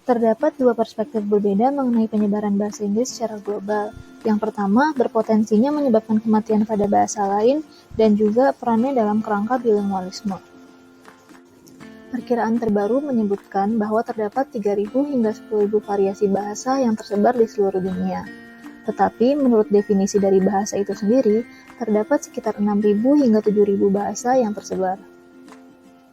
Terdapat dua perspektif berbeda mengenai penyebaran bahasa Inggris secara global. Yang pertama, berpotensinya menyebabkan kematian pada bahasa lain dan juga perannya dalam kerangka bilingualisme. Perkiraan terbaru menyebutkan bahwa terdapat 3.000 hingga 10.000 variasi bahasa yang tersebar di seluruh dunia. Tetapi, menurut definisi dari bahasa itu sendiri, terdapat sekitar 6.000 hingga 7.000 bahasa yang tersebar.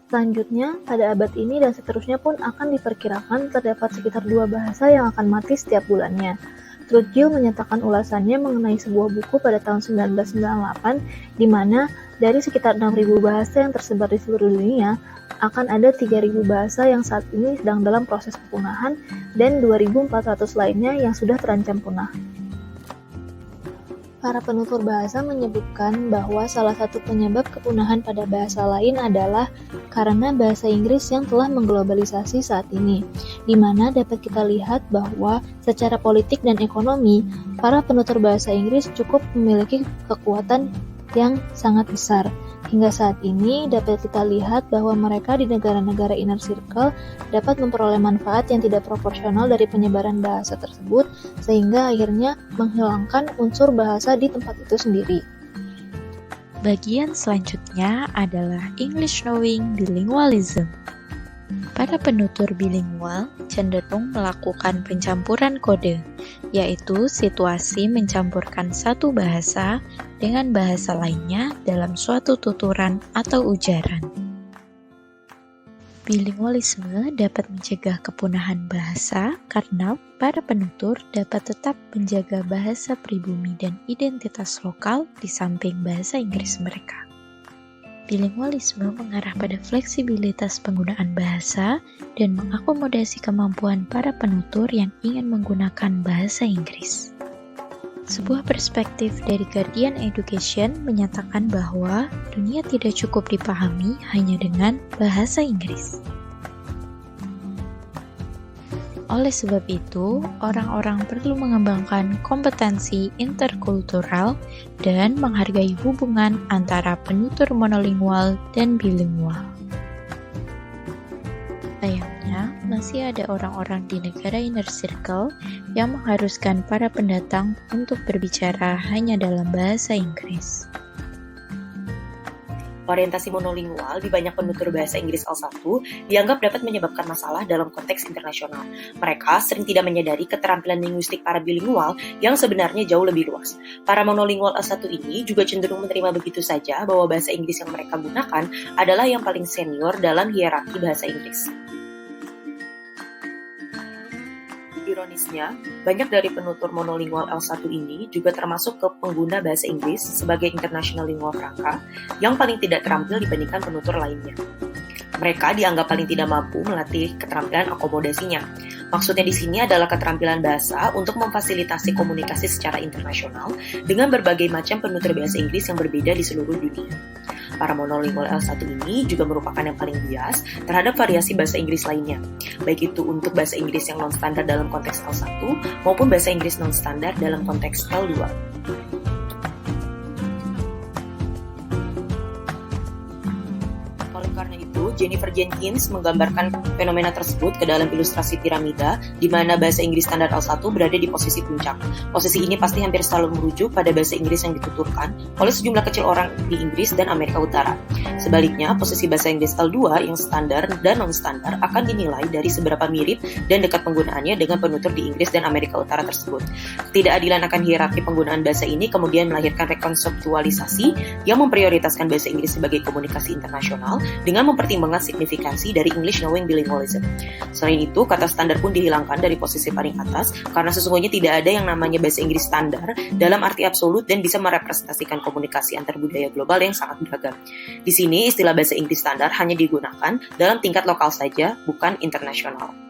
Selanjutnya, pada abad ini dan seterusnya pun akan diperkirakan terdapat sekitar 2 bahasa yang akan mati setiap bulannya. Trudgill menyatakan ulasannya mengenai sebuah buku pada tahun 1998, di mana dari sekitar 6.000 bahasa yang tersebar di seluruh dunia, akan ada 3.000 bahasa yang saat ini sedang dalam proses kepunahan dan 2.400 lainnya yang sudah terancam punah. Para penutur bahasa menyebutkan bahwa salah satu penyebab kepunahan pada bahasa lain adalah karena bahasa Inggris yang telah mengglobalisasi saat ini, di mana dapat kita lihat bahwa secara politik dan ekonomi, para penutur bahasa Inggris cukup memiliki kekuatan yang sangat besar. Hingga saat ini dapat kita lihat bahwa mereka di negara-negara inner circle dapat memperoleh manfaat yang tidak proporsional dari penyebaran bahasa tersebut, sehingga akhirnya menghilangkan unsur bahasa di tempat itu sendiri. Bagian selanjutnya adalah English Knowing Bilingualism. Para penutur bilingual cenderung melakukan pencampuran kode, yaitu situasi mencampurkan satu bahasa dengan bahasa lainnya dalam suatu tuturan atau ujaran. Bilingualisme dapat mencegah kepunahan bahasa karena para penutur dapat tetap menjaga bahasa pribumi dan identitas lokal di samping bahasa Inggris mereka. Bilingualisme mengarah pada fleksibilitas penggunaan bahasa dan mengakomodasi kemampuan para penutur yang ingin menggunakan bahasa Inggris. Sebuah perspektif dari Guardian Education menyatakan bahwa dunia tidak cukup dipahami hanya dengan bahasa Inggris. Oleh sebab itu, orang-orang perlu mengembangkan kompetensi interkultural dan menghargai hubungan antara penutur monolingual dan bilingual. Sayangnya, masih ada orang-orang di negara inner circle yang mengharuskan para pendatang untuk berbicara hanya dalam bahasa Inggris. Orientasi monolingual di banyak penutur bahasa Inggris L1 dianggap dapat menyebabkan masalah dalam konteks internasional. Mereka sering tidak menyadari keterampilan linguistik para bilingual yang sebenarnya jauh lebih luas. Para monolingual L1 ini juga cenderung menerima begitu saja bahwa bahasa Inggris yang mereka gunakan adalah yang paling senior dalam hierarki bahasa Inggris. Ironisnya, banyak dari penutur monolingual L1 ini juga termasuk ke pengguna bahasa Inggris sebagai international lingua franca yang paling tidak terampil dibandingkan penutur lainnya. Mereka dianggap paling tidak mampu melatih keterampilan akomodasinya. Maksudnya di sini adalah keterampilan bahasa untuk memfasilitasi komunikasi secara internasional dengan berbagai macam penutur bahasa Inggris yang berbeda di seluruh dunia. Para monolingual L1 ini juga merupakan yang paling bias terhadap variasi bahasa Inggris lainnya, baik itu untuk bahasa Inggris yang non-standar dalam konteks L1 maupun bahasa Inggris non-standar dalam konteks L2. Oleh karena itu, Jennifer Jenkins menggambarkan fenomena tersebut ke dalam ilustrasi piramida, di mana bahasa Inggris standar L1 berada di posisi puncak. Posisi ini pasti hampir selalu merujuk pada bahasa Inggris yang dituturkan oleh sejumlah kecil orang di Inggris dan Amerika Utara. Sebaliknya, posisi bahasa Inggris L2 yang standar dan non-standar akan dinilai dari seberapa mirip dan dekat penggunaannya dengan penutur di Inggris dan Amerika Utara tersebut. Ketidakadilan akan hierarki penggunaan bahasa ini kemudian melahirkan rekonseptualisasi yang memprioritaskan bahasa Inggris sebagai komunikasi internasional dengan mempertimbangkan signifikansi dari English Knowing Bilingualism. Selain itu, kata standar pun dihilangkan dari posisi paling atas karena sesungguhnya tidak ada yang namanya bahasa Inggris standar dalam arti absolut dan bisa merepresentasikan komunikasi antar budaya global yang sangat beragam. Di sini, istilah bahasa Inggris standar hanya digunakan dalam tingkat lokal saja, bukan internasional.